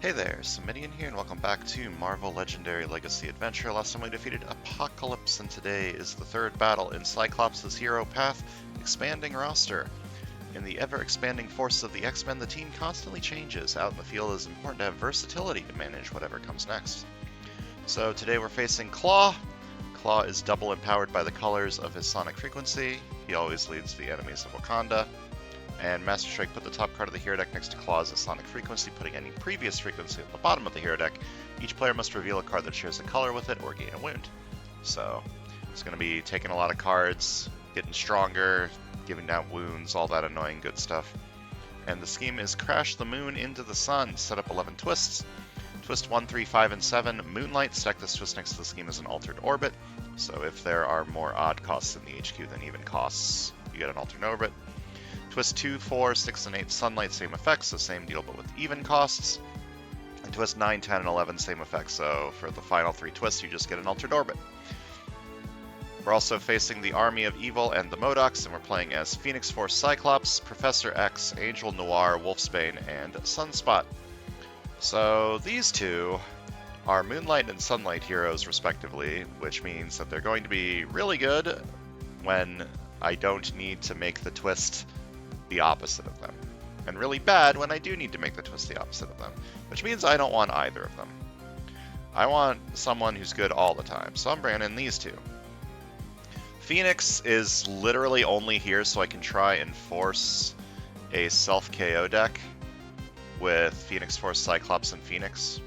Hey there, Samitian here, and welcome back to Marvel Legendary Legacy Adventure. Last time we defeated Apocalypse, and today is the third battle in Cyclops' Hero Path expanding roster. In the ever-expanding forces of the X-Men, the team constantly changes. Out in the field, it is important to have versatility to manage whatever comes next. So today we're facing Claw. Claw is double empowered by the colors of his sonic frequency. He always leads the enemies of Wakanda. And Master Strike put the top card of the hero deck next to Claw's Sonic Frequency, putting any previous frequency at the bottom of the hero deck. Each player must reveal a card that shares a color with it or gain a wound. So it's going to be taking a lot of cards, getting stronger, giving down wounds, all that annoying good stuff. And the scheme is Crash the Moon into the Sun, set up 11 twists. Twist 1, 3, 5, and 7, Moonlight. Stack this twist next to the scheme as an altered orbit. So if there are more odd costs in the HQ than even costs, you get an alternate orbit. Twist 2, 4, 6, and 8, Sunlight, same effects, so same deal but with even costs. And twist 9, 10, and 11, same effects, so for the final 3 twists you just get an altered orbit. We're also facing the Army of Evil and the Modocs, and we're playing as Phoenix Force Cyclops, Professor X, Angel Noir, Wolfsbane, and Sunspot. So these two are Moonlight and Sunlight heroes respectively, which means that they're going to be really good when I don't need to make the twist the opposite of them, and really bad when I do need to make the twist the opposite of them, which means I don't want either of them. I want someone who's good all the time, so I'm bringing in these two. Phoenix is literally only here so I can try and force a self-KO deck with Phoenix Force, Cyclops, and Phoenix.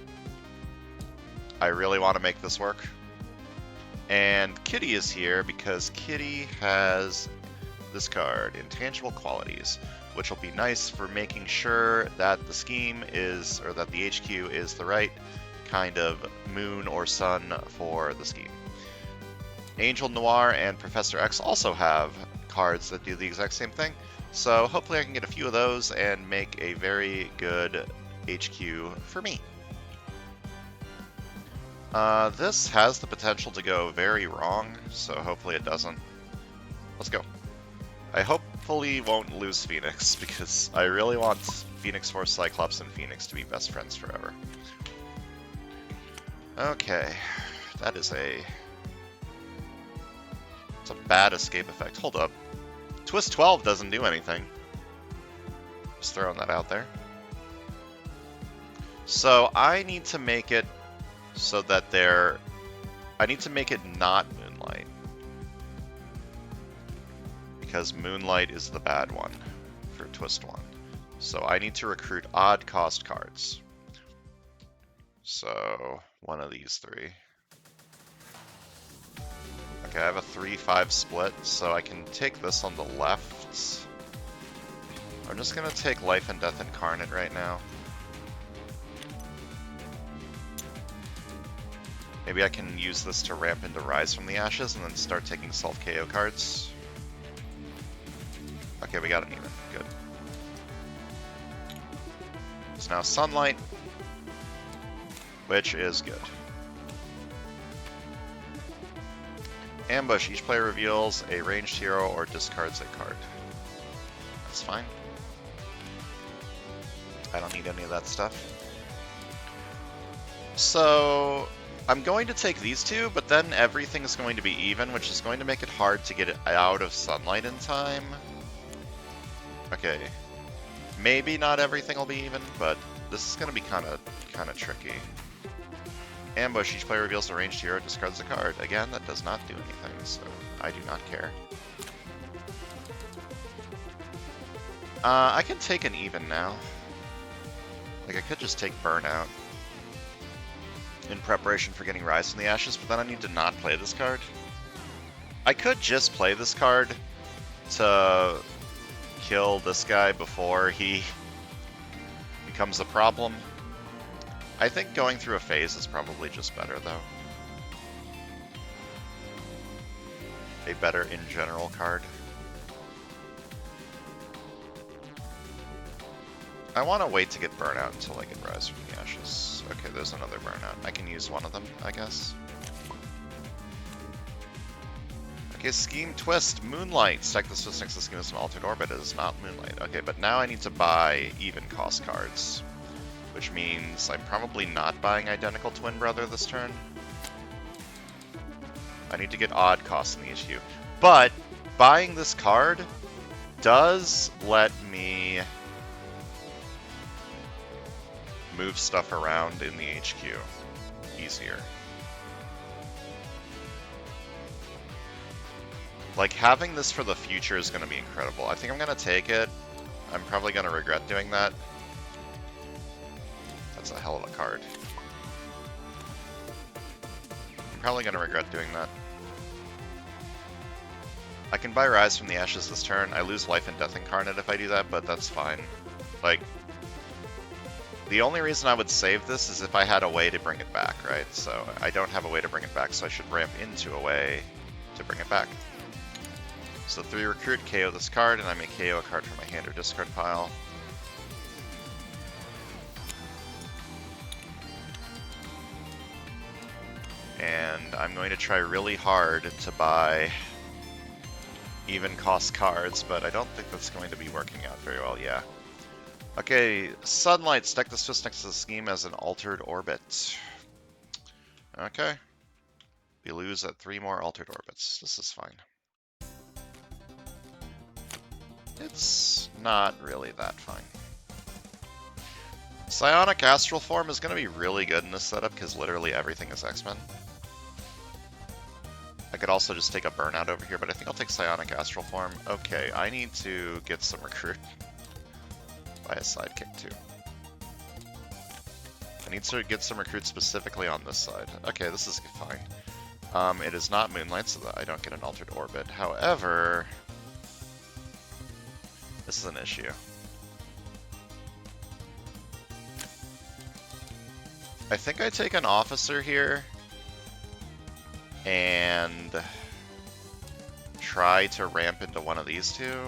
I really want to make this work. And Kitty is here because Kitty has this card, Intangible Qualities, which will be nice for making sure that the scheme is, or that the HQ is the right kind of moon or sun for the scheme. Angel Noir and Professor X also have cards that do the exact same thing, so hopefully I can get a few of those and make a very good HQ for me. This has the potential to go very wrong, so hopefully it doesn't. Let's go. I hopefully won't lose Phoenix, because I really want Phoenix Force, Cyclops, and Phoenix to be best friends forever. Okay, that is it's a bad escape effect. Hold up. Twist 12 doesn't do anything. Just throwing that out there. So I need to make it so that I need to make it not Moonlight, because Moonlight is the bad one for Twist 1. So I need to recruit odd cost cards. So one of these three. Okay, I have a 3-5 split, so I can take this on the left. I'm just gonna take Life and Death Incarnate right now. Maybe I can use this to ramp into Rise from the Ashes and then start taking self-KO cards. Okay, we got an even. Good. It's now Sunlight, which is good. Ambush. Each player reveals a ranged hero or discards a card. That's fine. I don't need any of that stuff. So I'm going to take these two, but then everything is going to be even, which is going to make it hard to get it out of Sunlight in time. Okay, maybe not everything will be even, but this is going to be kind of tricky. Ambush. Each player reveals a ranged hero, discards a card. Again, that does not do anything, so I do not care. I can take an even now. Like, I could just take Burnout in preparation for getting Rise from the Ashes, but then I need to not play this card. I could just play this card to kill this guy before he becomes a problem. I think going through a phase is probably just better, though. A better in general card. I want to wait to get Burnout until I get Rise from the Ashes. Okay, there's another Burnout. I can use one of them, I guess. Okay, Scheme Twist, Moonlight. Stack this twist next to the scheme as an altered orbit. It is not Moonlight. Okay, but now I need to buy even cost cards, which means I'm probably not buying Identical Twin Brother this turn. I need to get odd costs in the HQ. But buying this card does let me move stuff around in the HQ easier. Like, having this for the future is going to be incredible. I think I'm going to take it. I'm probably going to regret doing that. That's a hell of a card. I'm probably going to regret doing that. I can buy Rise from the Ashes this turn. I lose Life and Death Incarnate if I do that, but that's fine. Like, the only reason I would save this is if I had a way to bring it back, right? So I don't have a way to bring it back, so I should ramp into a way to bring it back. So 3 recruit, KO this card, and I may KO a card from my hand or discard pile. And I'm going to try really hard to buy even cost cards, but I don't think that's going to be working out very well, yeah. Okay, Sunlight, stack this fist next to the scheme as an altered orbit. Okay. We lose at 3 more altered orbits. This is fine. It's not really that fine. Psionic Astral Form is going to be really good in this setup because literally everything is X-Men. I could also just take a Burnout over here, but I think I'll take Psionic Astral Form. Okay, I need to get some recruit. Buy a sidekick too. I need to get some recruits specifically on this side. Okay, this is fine. It is not Moonlight, so that I don't get an altered orbit. However, this is an issue. I think I take an officer here and try to ramp into one of these two.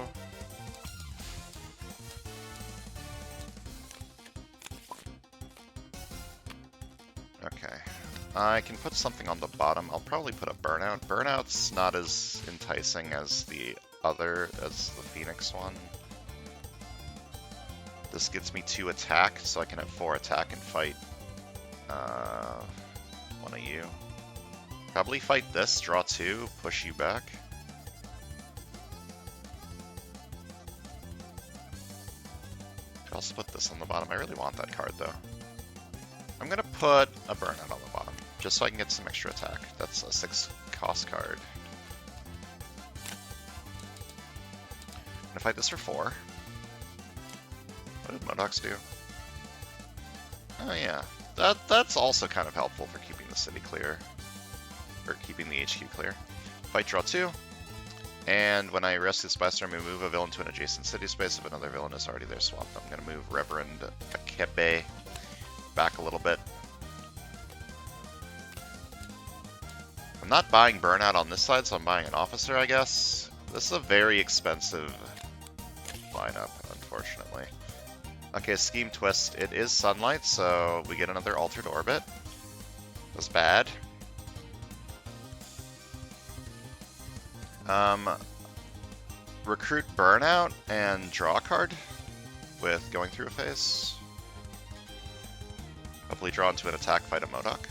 Okay. I can put something on the bottom. I'll probably put a Burnout. Burnout's not as enticing as the Phoenix one. This gets me 2 attack, so I can have 4 attack and fight one of you. Probably fight this, draw 2, push you back. Could also put this on the bottom. I really want that card though. I'm gonna put a Burnout on the bottom, just so I can get some extra attack. That's a 6 cost card. I'm gonna fight this for 4. What did Modocs do? Oh yeah, that's also kind of helpful for keeping the city clear. Or keeping the HQ clear. Fight, draw 2. And when I rescue the spy storm, we move a villain to an adjacent city space. If another villain is already there swapped, I'm going to move Reverend Akebe back a little bit. I'm not buying Burnout on this side, so I'm buying an officer, I guess. This is a very expensive lineup, unfortunately. Okay, Scheme Twist. It is Sunlight, so we get another altered orbit. That's bad. Recruit Burnout and draw a card with going through a phase. Hopefully draw into an attack, fight a Modoc.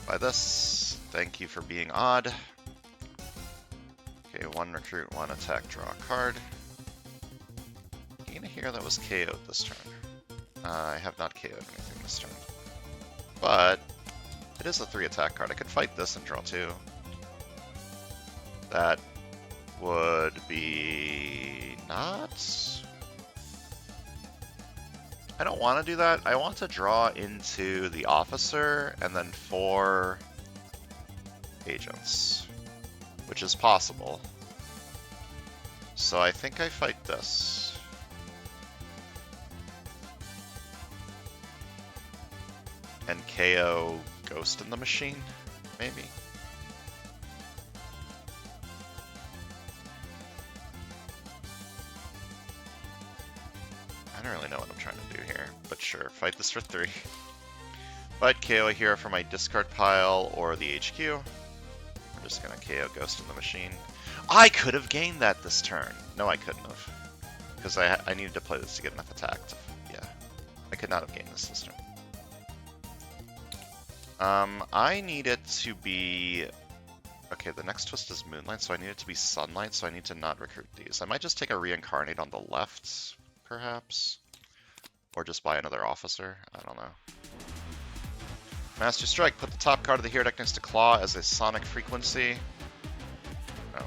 Buy this. Thank you for being odd. Okay, 1 recruit, 1 attack, draw a card. Gain a hero that was KO'd this turn. I have not KO'd anything this turn. But it is a 3 attack card. I could fight this and draw 2. That would be not... I don't want to do that. I want to draw into the officer and then 4 agents, which is possible. So I think I fight this. And KO Ghost in the Machine, maybe? I don't really know what I'm trying to do here, but sure, fight this for 3. Fight KO a hero from my discard pile or the HQ. I'm just gonna KO Ghost in the Machine. I could have gained that this turn. No, I couldn't have. Because I needed to play this to get enough attack. Yeah. I could not have gained this turn. I need it to be... Okay, the next twist is Moonlight, so I need it to be Sunlight, so I need to not recruit these. I might just take a Reincarnate on the left, perhaps? Or just buy another Officer? I don't know. Master Strike, put the top card of the hero deck next to Claw as a Sonic frequency. No.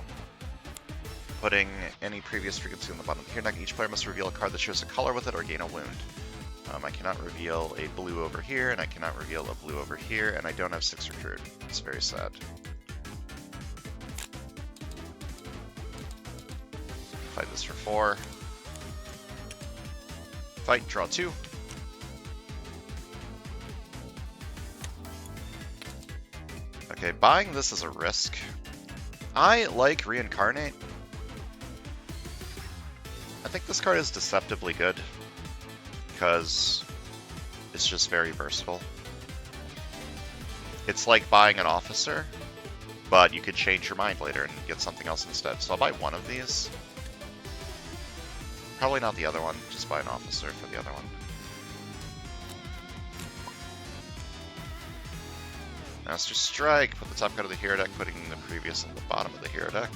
Putting any previous frequency on the bottom of the hero deck. Each player must reveal a card that shows a color with it or gain a wound. I cannot reveal a blue over here, and I cannot reveal a blue over here, and I don't have 6 recruit. It's very sad. Fight this for 4. Fight, draw 2. Okay, buying this is a risk. I like Reincarnate. I think this card is deceptively good, because it's just very versatile. It's like buying an Officer, but you could change your mind later and get something else instead. So I'll buy one of these. Probably not the other one, just buy an Officer for the other one. Master Strike, put the top card of the hero deck, putting the previous on the bottom of the hero deck.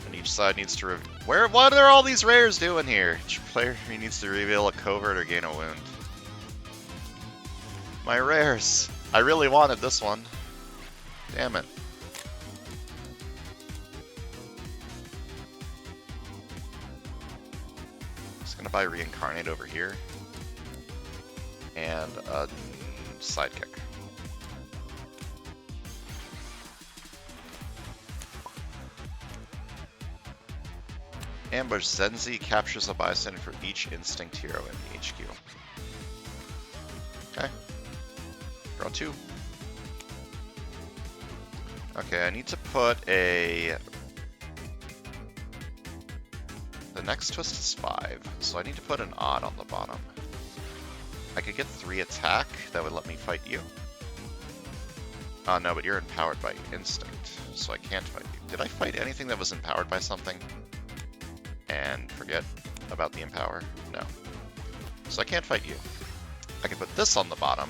And each side needs to what are all these rares doing here? Each player needs to reveal a covert or gain a wound. My rares! I really wanted this one. Damn it. Just gonna buy Reincarnate over here. And a Sidekick. Ambush. Zenzi captures a bystander for each instinct hero in the HQ. Okay. Draw 2. Okay, I need to put a... The next twist is 5, so I need to put an odd on the bottom. I could get 3 attack, that would let me fight you. Oh no, but you're empowered by instinct, so I can't fight you. Did I fight anything that was empowered by something? And forget about the empower? No. So I can't fight you. I can put this on the bottom.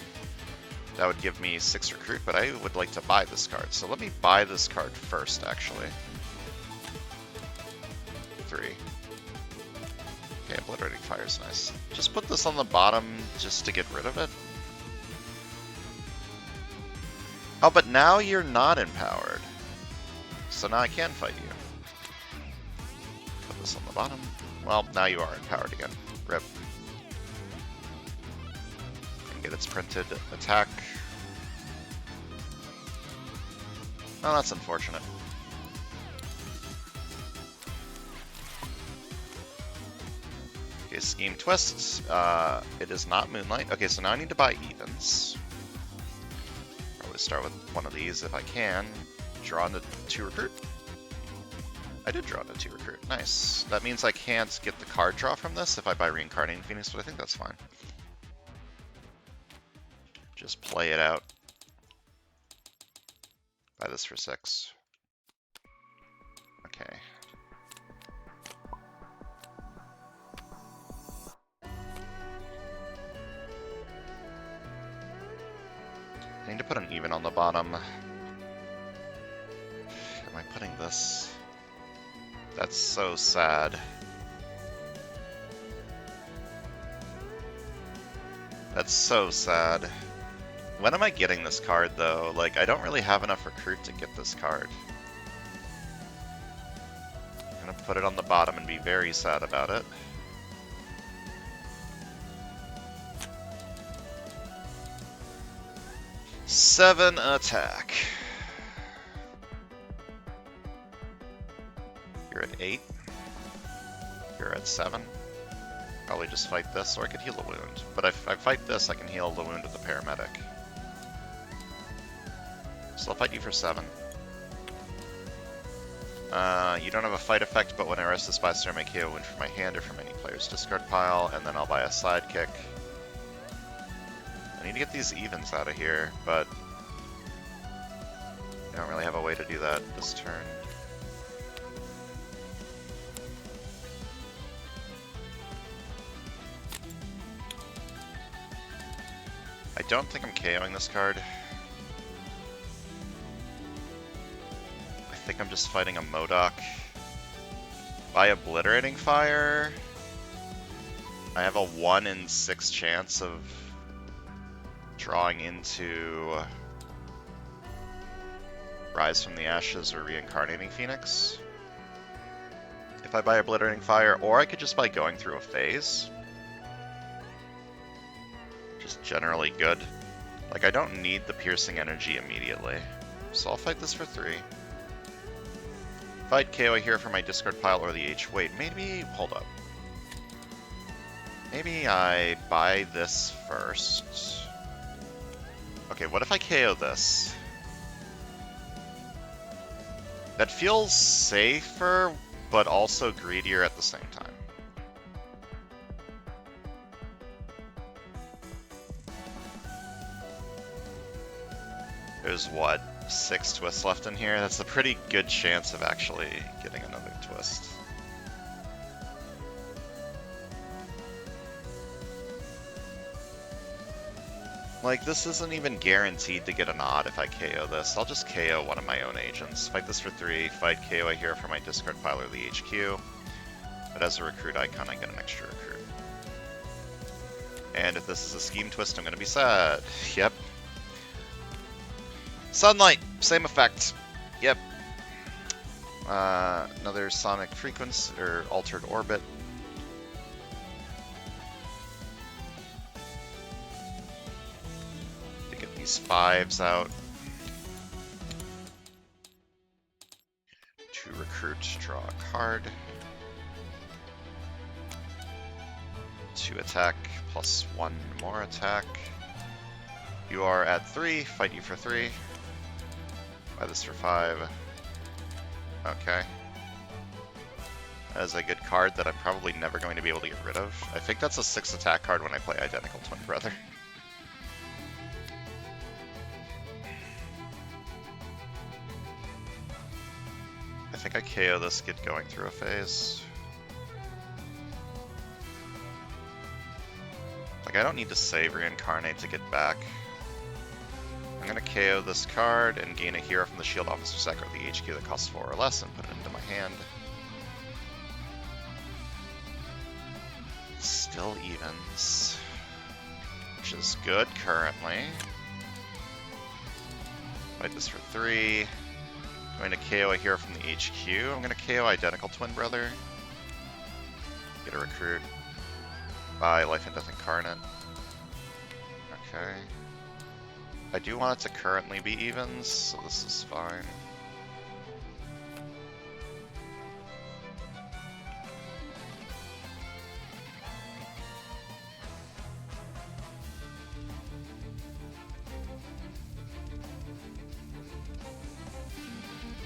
That would give me 6 recruit, but I would like to buy this card. So let me buy this card first, actually. 3. Okay, Obliterating Fire is nice. Just put this on the bottom just to get rid of it. Oh, but now you're not empowered. So now I can fight you. Put this on the bottom. Well, now you are empowered again. Rip. And get its printed attack. Oh, that's unfortunate. Okay, Scheme Twists. It is not Moonlight. Okay, so now I need to buy evens. Probably start with one of these if I can. Draw into 2 recruit. I did draw into 2 recruit. Nice. That means I can't get the card draw from this if I buy Reincarnating Phoenix, but I think that's fine. Just play it out. Buy this for 6. Okay. I need to put an even on the bottom. Am I putting this? That's so sad. That's so sad. When am I getting this card, though? Like, I don't really have enough recruit to get this card. I'm gonna put it on the bottom and be very sad about it. Seven attack. You're at 8. You're at 7. Probably just fight this, or I could heal a wound. But if I fight this, I can heal the wound with the paramedic. So I'll fight you for 7. You don't have a fight effect, but when I rest this bystander, I may KO a wound from my hand or from any player's discard pile, and then I'll buy a sidekick. I need to get these evens out of here, but I don't really have a way to do that this turn. I don't think I'm KOing this card. I think I'm just fighting a Modok. By Obliterating Fire, I have a 1 in 6 chance of drawing into Rise from the Ashes or Reincarnating Phoenix. If I buy Obliterating Fire, or I could just buy Going Through a Phase. Just generally good. Like, I don't need the Piercing Energy immediately, so I'll fight this for 3. Fight KO here for my discard pile or the H. Wait, maybe... hold up. Maybe I buy this first. Okay, what if I KO this? That feels safer, but also greedier at the same time. There's what? 6 twists left in here? That's a pretty good chance of actually getting another twist. Like, this isn't even guaranteed to get an odd if I KO this. I'll just KO one of my own agents. Fight this for 3, fight KO I here for my discard pile or the HQ. But as a recruit icon, I get an extra recruit. And if this is a scheme twist, I'm gonna be sad. Yep. Sunlight, same effect. Yep. Another sonic frequency, or altered orbit. To get these 5s out. To recruit, draw a card. To attack, plus 1 more attack. You are at 3, fight you for 3. Buy this for 5. Okay. That is a good card that I'm probably never going to be able to get rid of. I think that's a 6 attack card when I play Identical Twin Brother. I think I KO this, get Going Through a Phase. Like, I don't need to save Reincarnate to get back. I'm going to KO this card and gain a hero from the Shield Officer Sack or the HQ that costs 4 or less and put it into my hand. Still evens, which is good currently. Fight this for 3. I'm going to KO a hero from the HQ. I'm going to KO Identical Twin Brother. Get a recruit. Buy Life and Death Incarnate. Okay. I do want it to currently be evens, so this is fine.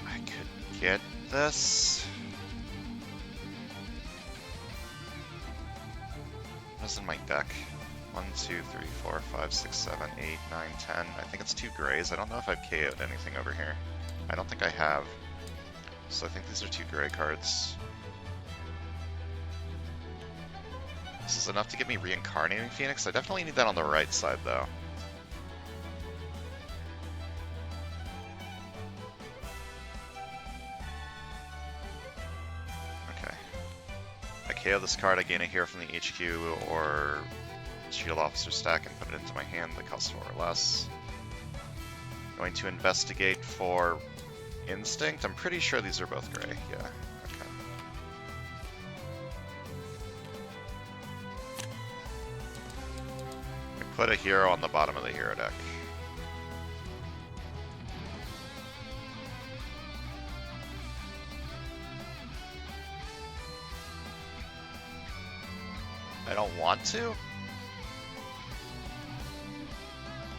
I could get this. What's in my deck? 1, 2, 3, 4, 5, 6, 7, 8, 9, 10. I think it's 2 grays. I don't know if I've KO'd anything over here. I don't think I have. So I think these are 2 gray cards. This is enough to get me Reincarnating Phoenix. I definitely need that on the right side, though. Okay. I KO this card, I gain a hero from the HQ, or Shield Officer stack and put it into my hand that costs 4 or less. Going to investigate for Instinct. I'm pretty sure these are both gray. Yeah. Okay. We put a hero on the bottom of the hero deck. I don't want to?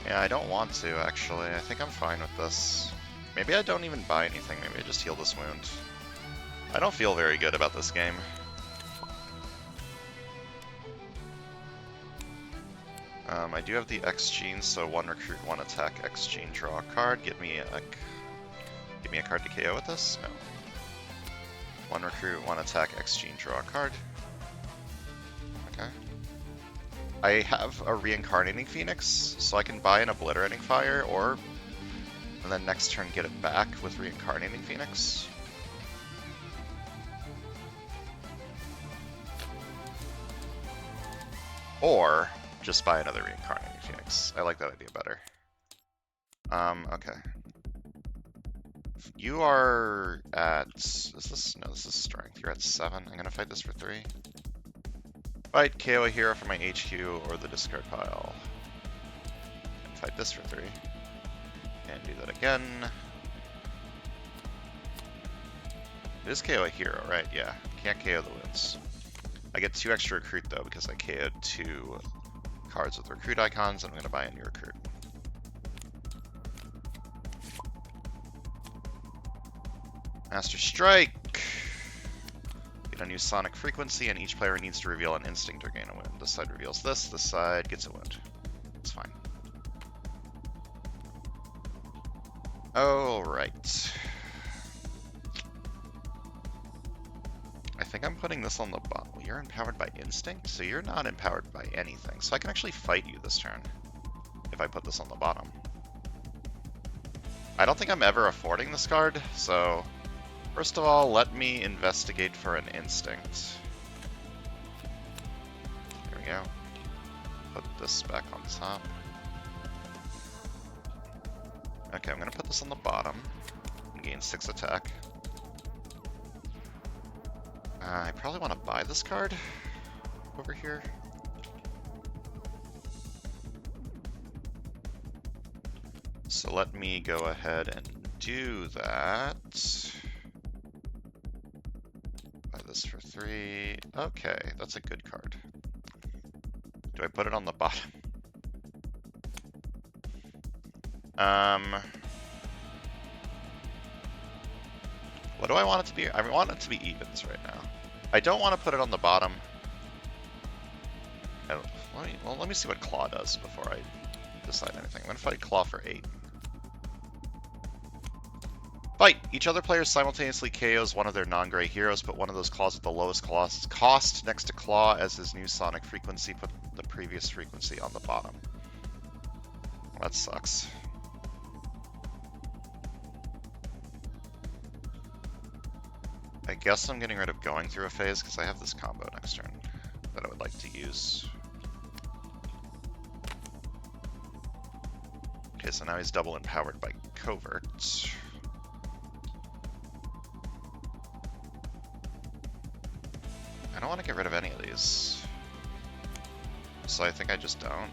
Yeah, I don't want to, actually. I think I'm fine with this. Maybe I don't even buy anything. Maybe I just heal this wound. I don't feel very good about this game. I do have the X gene, so 1 recruit, 1 attack, X gene, draw a card. Give me a card to KO with this? No. 1 recruit, 1 attack, X gene, draw a card. Okay. I have a Reincarnating Phoenix, so I can buy an Obliterating Fire, and then next turn get it back with Reincarnating Phoenix. Or just buy another Reincarnating Phoenix. I like that idea better. Okay. You are at... Is this... No, this is Strength. You're at 7. I'm gonna fight this for 3. Fight KO a hero from my HQ or the discard pile. And fight this for 3. And do that again. It is KO a hero, right? Yeah. Can't KO the wounds. I get 2 extra recruit though because I KO'd 2 cards with recruit icons, and I'm gonna buy a new recruit. Master Strike! Get a new sonic frequency, and each player needs to reveal an instinct or gain a wound. This side reveals this side gets a wound. It's fine. Alright. I think I'm putting this on the bottom. Well, you're empowered by instinct, so you're not empowered by anything. So I can actually fight you this turn if I put this on the bottom. I don't think I'm ever affording this card, so first of all, let me investigate for an instinct. There we go. Put this back on top. Okay, I'm gonna put this on the bottom and gain 6 attack. I probably want to buy this card over here. So let me go ahead and do that. Buy this for 3. Okay, that's a good card. Do I put it on the bottom? What do I want it to be? I want it to be evens right now. I don't want to put it on the bottom. Let me see what Claw does before I decide anything. I'm going to fight Claw for 8. Fight! Each other player simultaneously KOs one of their non-gray heroes. Put one of those claws with the lowest cost next to Claw as his new sonic frequency. Put the previous frequency on the bottom. Well, that sucks. I guess I'm getting rid of going through a phase because I have this combo next turn that I would like to use. Okay, so now he's double empowered by Covert. I don't want to get rid of any of these, so I think I just don't.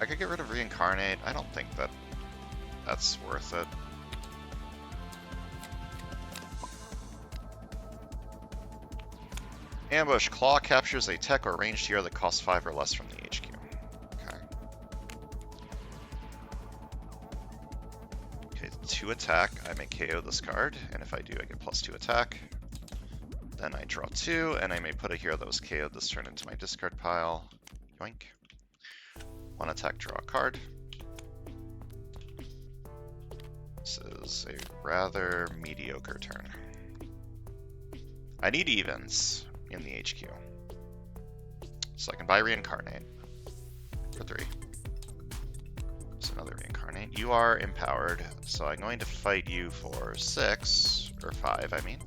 I could get rid of Reincarnate. I don't think that's worth it. Ambush. Claw captures a tech or ranged hero that costs 5 or less from the HQ. Okay. Okay, 2 attack. I may KO this card, and if I do, I get +2 attack. Then I draw 2, and I may put a hero that was KO'd this turn into my discard pile. Yoink. 1 attack, draw a card. This is a rather mediocre turn. I need evens in the HQ. So I can buy Reincarnate for 3. So another Reincarnate. You are empowered, so I'm going to fight you for 6, or 5, I mean.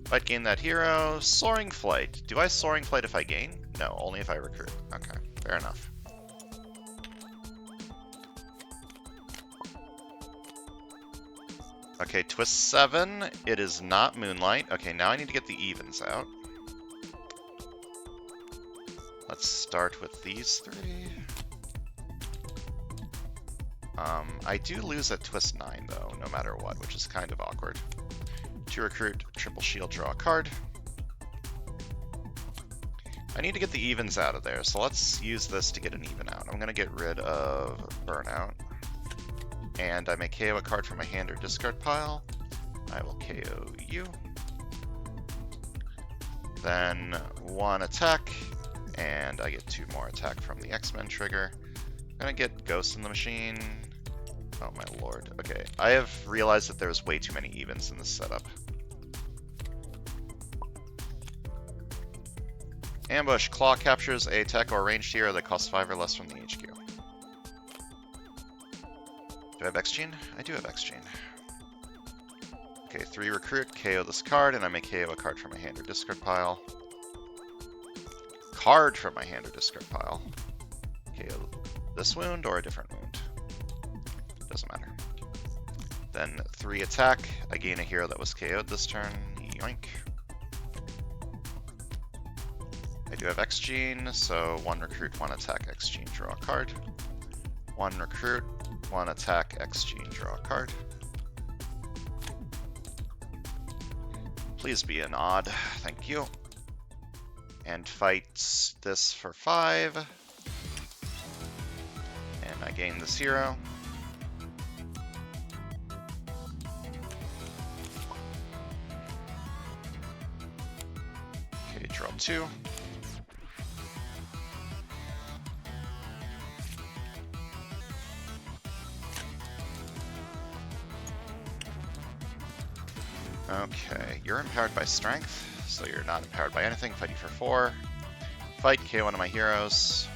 Fight, gain that hero. Soaring Flight. Do I Soaring Flight if I gain? No, only if I recruit. Okay, fair enough. Okay, Twist 7. It is not Moonlight. Okay, now I need to get the evens out. Let's start with these 3. I do lose at Twist 9, though, no matter what, which is kind of awkward. 2 recruit, triple shield, draw a card. I need to get the evens out of there, so let's use this to get an even out. I'm going to get rid of Burnout. And I may KO a card from my hand or discard pile. I will KO you. Then 1 attack, and I get 2 more attack from the X-Men trigger. I'm gonna get Ghost in the Machine. Oh my lord. Okay, I have realized that there's way too many evens in this setup. Ambush. Claw captures a tech or ranged hero that costs 5 or less from the HQ. Do I have X-Gene? I do have X-Gene. Okay, 3 recruit, KO this card, and I may KO a card from my hand or discard pile. Card from my hand or discard pile. KO this wound or a different wound. Doesn't matter. Then 3 attack. I gain a hero that was KO'd this turn. Yoink. I do have X-Gene, so 1 recruit, 1 attack, X-Gene, draw a card. 1 recruit, 1 attack, X-Gene, draw a card. Please be an odd, thank you. And fight this for 5. And I gain this hero. Okay, draw 2. Okay, you're empowered by strength, so you're not empowered by anything. Fight you for 4. Fight, KO one of my heroes.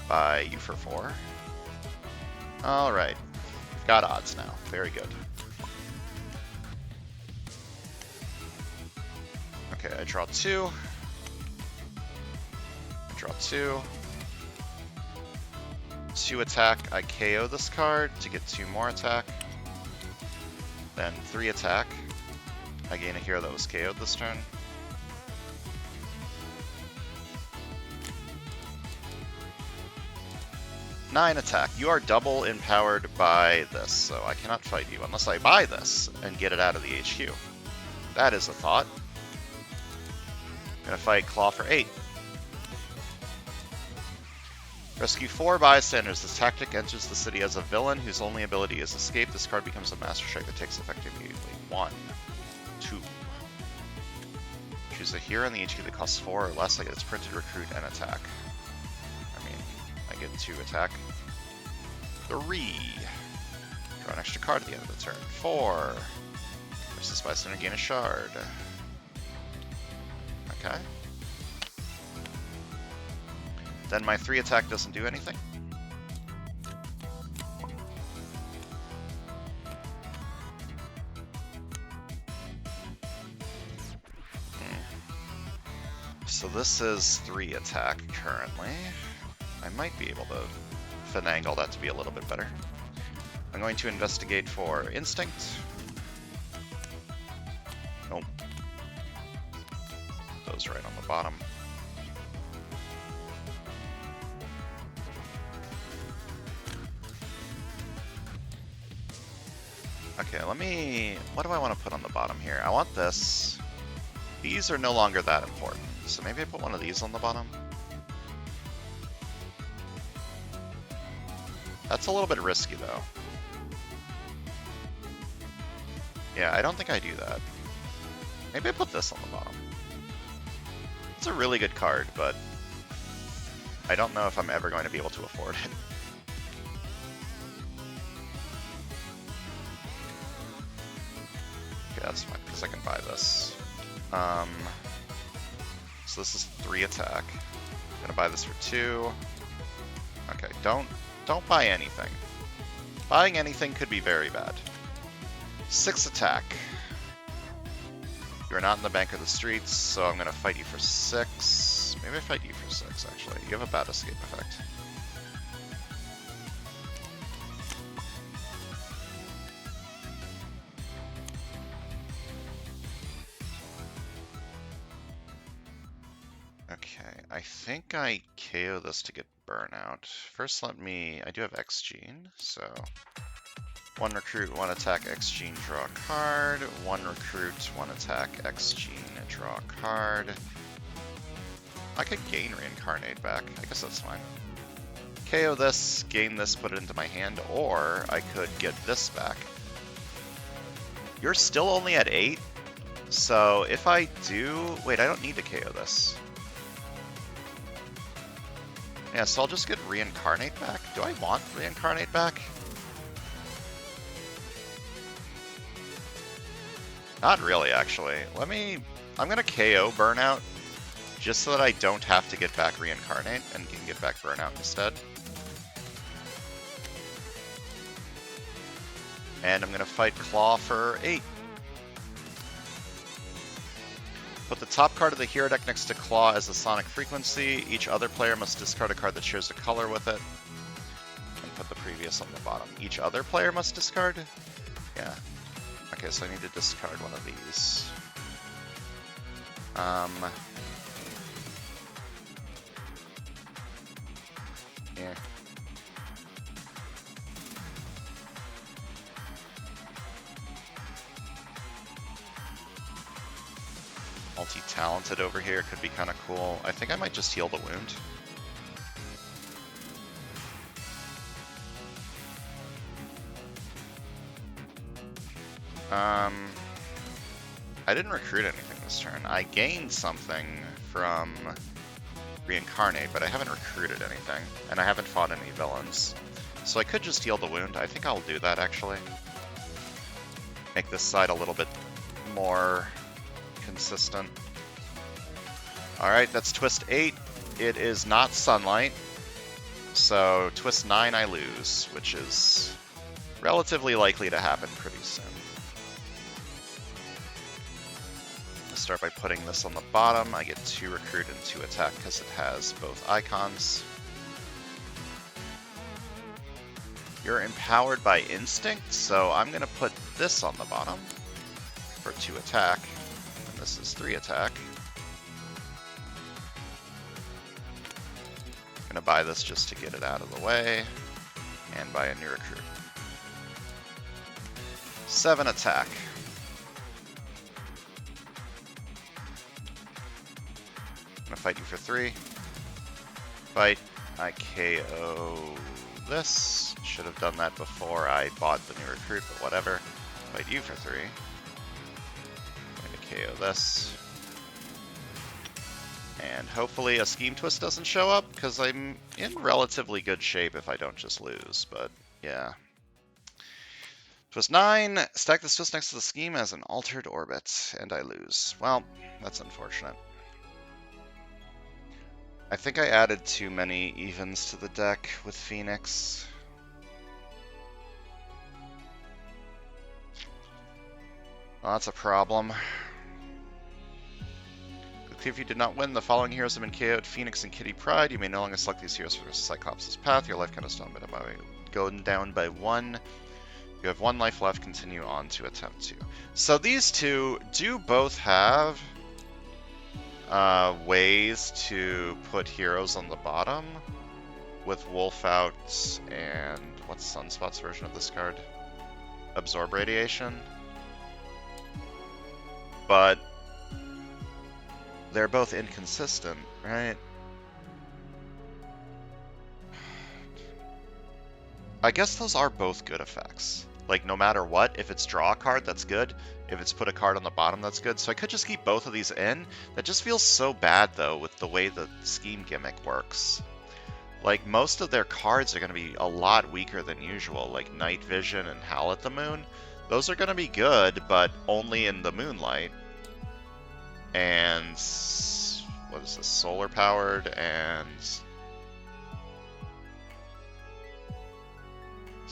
Buy you for 4. Alright, we've got odds now. Very good. Okay, I draw 2. I draw 2. 2 attack, I KO this card to get 2 more attack. Then 3 attack. I gain a hero that was KO'd this turn. Nine attack. You are double empowered by this, so I cannot fight you unless I buy this and get it out of the HQ. That is a thought. I'm gonna fight Claw for 8. Rescue 4 bystanders. This tactic enters the city as a villain whose only ability is escape. This card becomes a Master Strike that takes effect immediately. 1, 2. Choose a hero in the HQ that costs 4 or less. I get its printed recruit and attack. I mean, I get 2 attack. 3. Draw an extra card at the end of the turn. 4. Versus bystander, gain a shard. Okay. Then my 3 attack doesn't do anything. So this is 3 attack currently. I might be able to finagle that to be a little bit better. I'm going to investigate for instinct. Nope. Those right on the bottom. Okay, what do I want to put on the bottom here? I want this. These are no longer that important, so maybe I put one of these on the bottom. That's a little bit risky, though. Yeah, I don't think I do that. Maybe I put this on the bottom. It's a really good card, but I don't know if I'm ever going to be able to afford it. Okay, that's fine, because I can buy this. So this is 3 attack. I'm gonna buy this for 2. Okay, don't buy anything. Buying anything could be very bad. 6 attack. You're not in the bank or the streets, so I'm gonna fight you for 6. Maybe I fight you for 6, actually. You have a bad escape effect. Okay, I think I KO this to get burnout. First I do have X-Gene, so 1 recruit, 1 attack, X-Gene, draw a card. 1 recruit, 1 attack, X-Gene, draw a card. I could gain Reincarnate back, I guess that's fine. KO this, gain this, put it into my hand, or I could get this back. You're still only at 8, so if I do... Wait, I don't need to KO this. Yeah, so I'll just get Reincarnate back. Do I want Reincarnate back? Not really, actually. I'm gonna KO Burnout, just so that I don't have to get back Reincarnate and can get back Burnout instead. And I'm going to fight Claw for 8. Put the top card of the hero deck next to Claw as a sonic frequency. Each other player must discard a card that shares a color with it. And put the previous on the bottom. Each other player must discard? Yeah. Okay, so I need to discard one of these. Yeah. Multi-talented over here could be kind of cool. I think I might just heal the wound. I didn't recruit anything this turn. I gained something from Reincarnate, but I haven't recruited anything, and I haven't fought any villains. So I could just heal the wound. I think I'll do that, actually. Make this side a little bit more consistent. Alright, that's twist 8. It is not Sunlight. So twist 9 I lose, which is relatively likely to happen pretty soon. I'll start by putting this on the bottom. I get 2 recruit and 2 attack because it has both icons. You're empowered by instinct, so I'm going to put this on the bottom for 2 attack. And this is 3 attack. I'm going to buy this just to get it out of the way. And buy a new recruit. 7 attack. I'm going to fight you for 3. Fight. I KO this. Should have done that before I bought the new recruit, but whatever. Fight you for 3. I'm going to KO this. And hopefully a Scheme Twist doesn't show up, because I'm in relatively good shape if I don't just lose, but yeah. Twist 9, stack this twist next to the Scheme as an altered orbit, and I lose. Well, that's unfortunate. I think I added too many evens to the deck with Phoenix. Well, that's a problem. If you did not win, the following heroes have been KO'd: Phoenix and Kitty Pryde. You may no longer select these heroes for Cyclops' path. Your life count is going down by 1. You have 1 life left. Continue on to attempt 2. So these two do both have ways to put heroes on the bottom with Wolf out and what's Sunspot's version of this card? Absorb Radiation. But they're both inconsistent, right? I guess those are both good effects. Like, no matter what, if it's draw a card, that's good. If it's put a card on the bottom, that's good. So I could just keep both of these in. That just feels so bad, though, with the way the Scheme gimmick works. Like, most of their cards are going to be a lot weaker than usual, like Night Vision and Howl at the Moon. Those are going to be good, but only in the moonlight. And what is this? Solar powered and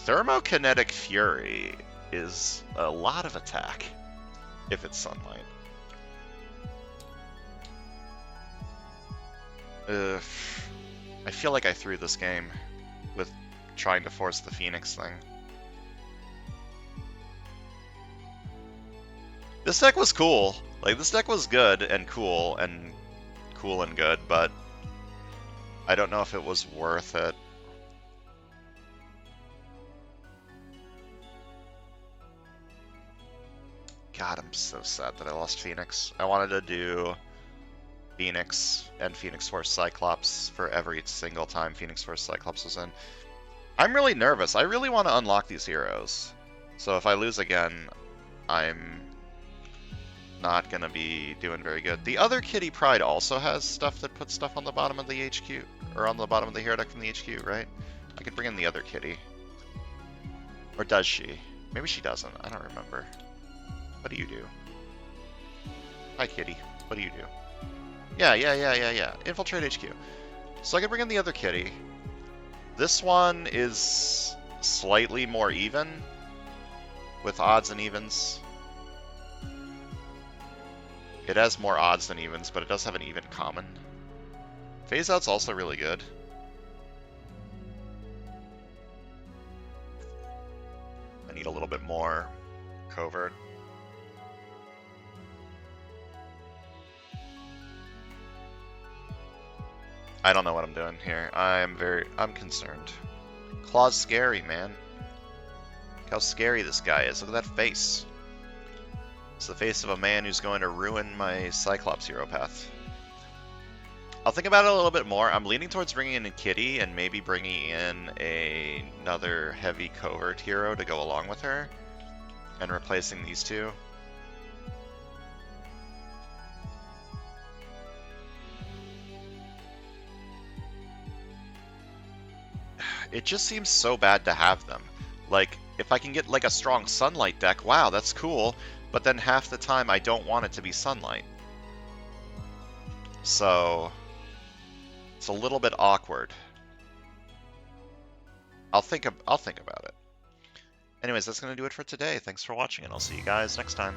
Thermokinetic Fury is a lot of attack if it's Sunlight. I feel like I threw this game with trying to force the Phoenix thing. This deck was cool. Like, this deck was good and cool and good, but I don't know if it was worth it. God, I'm so sad that I lost Phoenix. I wanted to do Phoenix and Phoenix Force Cyclops for every single time Phoenix Force Cyclops was in. I'm really nervous. I really want to unlock these heroes. So if I lose again, I'm not going to be doing very good. The other Kitty Pryde also has stuff that puts stuff on the bottom of the HQ, or on the bottom of the hero deck from the HQ, right? I could bring in the other Kitty. Or does she? Maybe she doesn't. I don't remember. What do you do? Hi, Kitty. What do you do? Yeah. Infiltrate HQ. So I can bring in the other kitty. This one is slightly more even with odds and evens. It has more odds than evens, but it does have an even common. Phase out's also really good. I need a little bit more covert. I don't know what I'm doing here. I'm concerned. Claw's scary, man. Look how scary this guy is. Look at that face. It's the face of a man who's going to ruin my Cyclops hero path. I'll think about it a little bit more. I'm leaning towards bringing in a kitty and maybe bringing in another heavy covert hero to go along with her and replacing these two. It just seems so bad to have them. Like, if I can get like a strong sunlight deck, wow, that's cool, but then half the time I don't want it to be sunlight. So it's a little bit awkward. I'll think about it. Anyways, that's going to do it for today. Thanks for watching, and I'll see you guys next time.